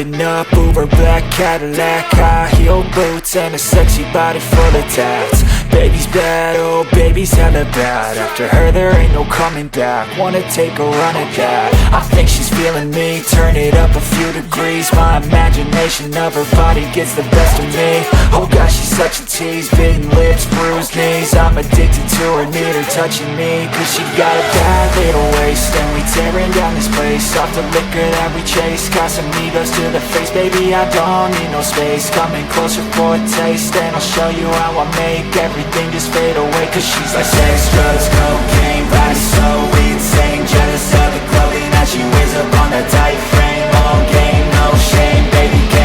Holding up Uber black Cadillac, high heel boots, and a sexy body full of tats. Baby's bad, oh baby's hella bad. After her there ain't no coming back. Wanna take a run at that. I think she's feeling me, turn it up a few degrees. My imagination of her body gets the best of me. Oh gosh, she's such a tease, bitten lips, bruised knees. I'm addicted to her, need her touching me. Cause she got a bad little waist, and we tearing down this place. Off the liquor that we chase, Casamigos to the face. Baby, I don't need no space. Coming closer for a taste, and I'll show you how I make everything just fade away. Cause she's like sex, drugs, cocaine, body so insane. Jealous of the clothing that she wears up